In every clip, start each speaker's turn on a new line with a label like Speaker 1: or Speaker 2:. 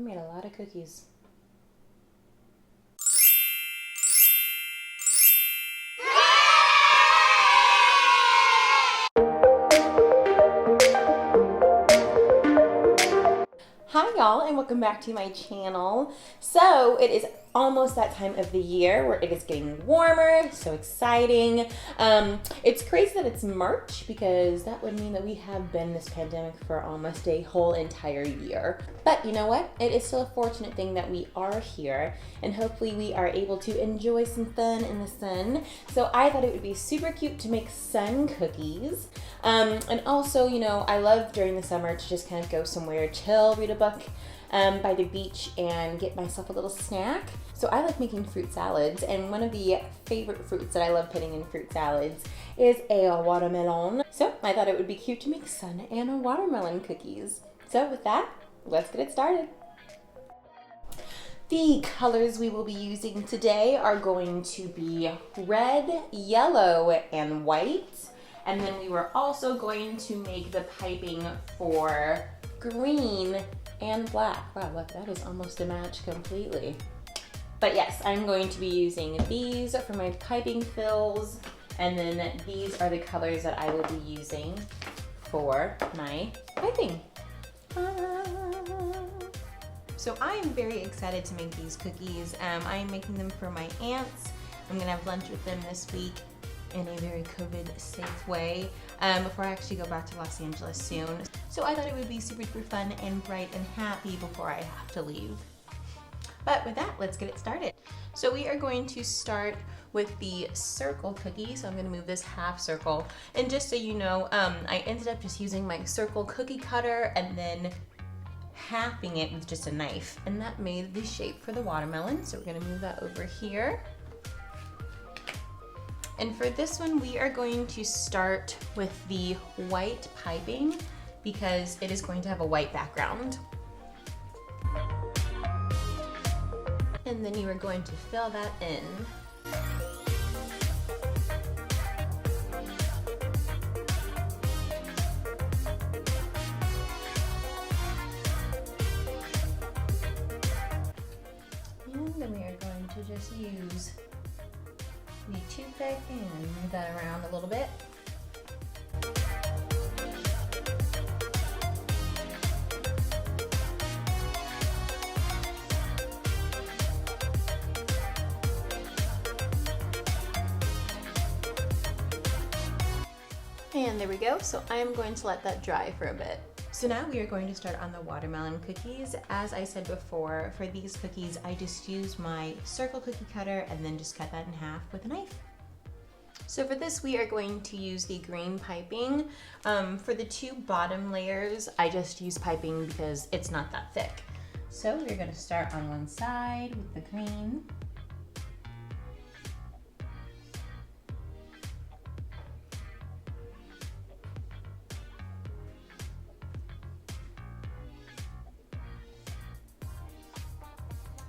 Speaker 1: made a lot of cookies. Hi y'all, and welcome back to my channel. So it is almost that time of the year where it is getting warmer, so exciting. It's crazy that it's March because that would mean that we have been in this pandemic for almost a whole entire year. But you know what? It is still a fortunate thing that we are here, and hopefully we are able to enjoy some fun in the sun. So I thought it would be super cute to make sun cookies. And also, you know, I love during the summer to just kind of go somewhere, chill, read a book by the beach, and get myself a little snack. So I like making fruit salads, and one of the favorite fruits that I love putting in fruit salads is a watermelon. So I thought it would be cute to make sun and watermelon cookies. So with that, let's get it started. The colors we will be using today are going to be red, yellow, and white. And then we were also going to make the piping for green and black. Wow, look, that is almost a match completely. But yes, I'm going to be using these for my piping fills, and then these are the colors that I will be using for my piping. So I am very excited to make these cookies. I am making them for my aunts. I'm gonna have lunch with them this week in a very COVID-safe way before I actually go back to Los Angeles soon. So I thought it would be super fun and bright and happy before I have to leave. But with that, let's get it started. So we are going to start with the circle cookie. So I'm gonna move this half circle. And just so you know, I ended up just using my circle cookie cutter and then halving it with just a knife. And that made the shape for the watermelon. So we're gonna move that over here. And for this one, we are going to start with the white piping because it is going to have a white background. And then you are going to fill that in. And then we are going to just use the toothpick and move that around a little bit. And there we go. So I am going to let that dry for a bit. So now we are going to start on the watermelon cookies. As I said before, for these cookies, I just use my circle cookie cutter and then just cut that in half with a knife. So for this, we are going to use the green piping. For the two bottom layers, I just use piping because it's not that thick. So we're going to start on one side with the green.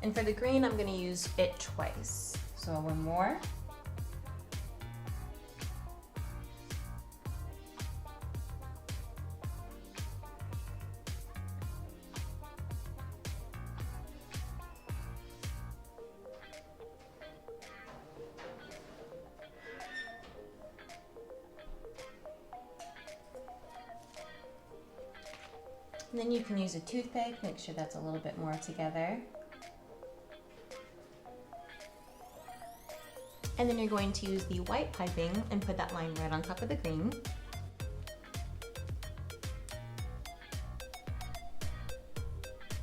Speaker 1: And for the green, I'm gonna use it twice. So one more. And then you can use a toothpick, make sure that's a little bit more together. And then you're going to use the white piping and put that line right on top of the green.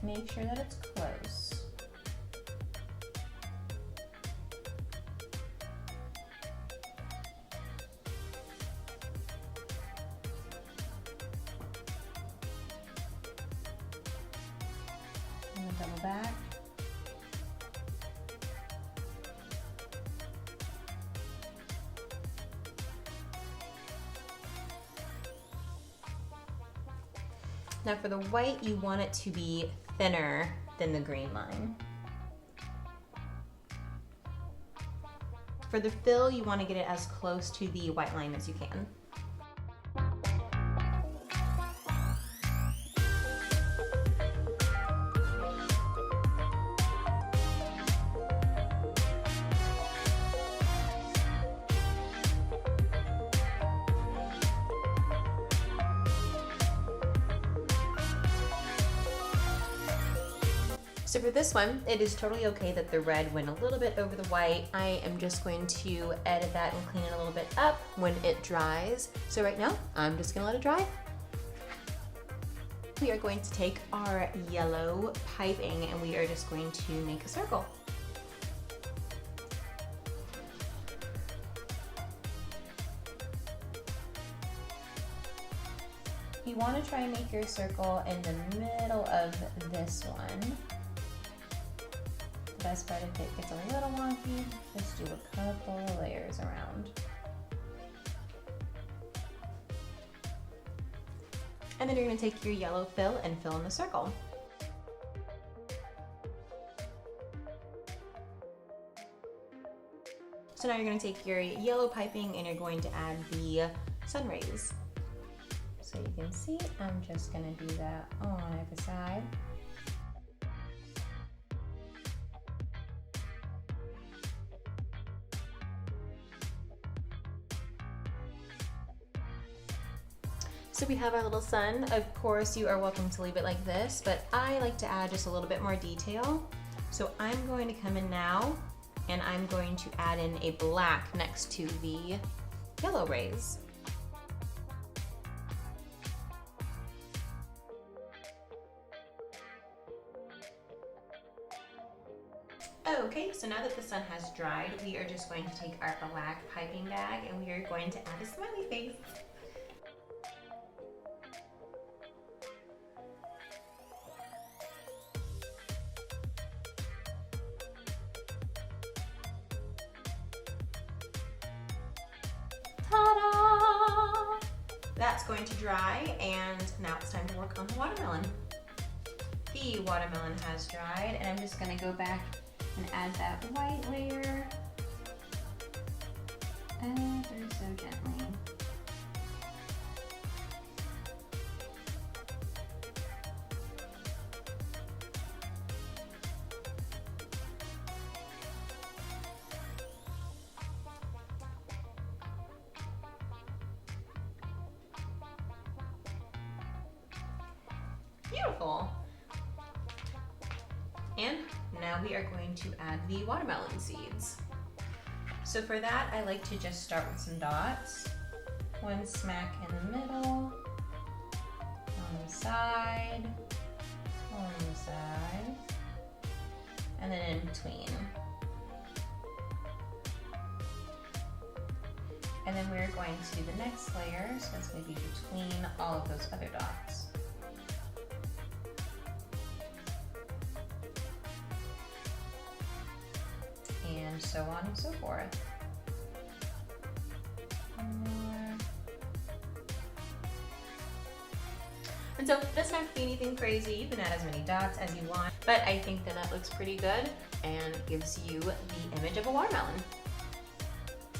Speaker 1: Make sure that it's close. And then double back. Now for the white, you want it to be thinner than the green line. For the fill, you want to get it as close to the white line as you can. So for this one, it is totally okay that the red went a little bit over the white. I am just going to edit that and clean it a little bit up when it dries. So right now, I'm just gonna let it dry. We are going to take our yellow piping and we are just going to make a circle. You want to try and make your circle in the middle of this one. The best part, if it gets a little wonky, just do a couple layers around. And then you're going to take your yellow fill and fill in the circle. So now you're going to take your yellow piping and you're going to add the sun rays. So you can see, I'm just gonna do that on every side. So we have our little sun. Of course, you are welcome to leave it like this, but I like to add just a little bit more detail. So I'm going to come in now and I'm going to add in a black next to the yellow rays. Okay, so now that the sun has dried, we are just going to take our black piping bag and we are going to add a smiley face. Ta-da! That's going to dry, and now it's time to work on the watermelon. The watermelon has dried, and I'm just going to go back and add that white layer ever so gently. Beautiful. And now we are going to add the watermelon seeds. So for that, I like to just start with some dots. One smack in the middle, on the side, and then in between. And then we're going to do the next layer, so it's going to be between all of those other dots. And so on and so forth. More. And so it doesn't have to be anything crazy. You can add as many dots as you want, but I think that that looks pretty good and gives you the image of a watermelon.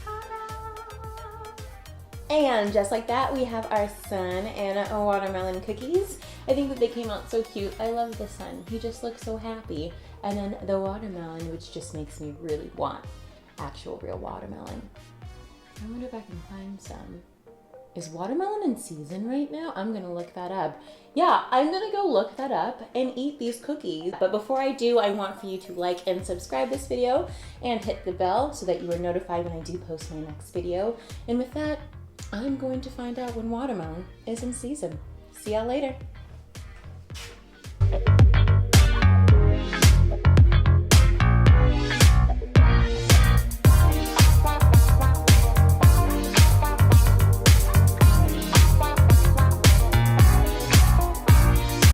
Speaker 1: Ta-da! And just like that, we have our sun and watermelon cookies. I think that they came out so cute. I love the sun. He just looks so happy. And then the watermelon, which just makes me really want actual real watermelon. I wonder if I can find some. Is watermelon in season right now? I'm gonna look that up. Yeah, I'm gonna go look that up and eat these cookies. But before I do, I want for you to like and subscribe this video and hit the bell so that you are notified when I do post my next video. And with that, I'm going to find out when watermelon is in season. See y'all later.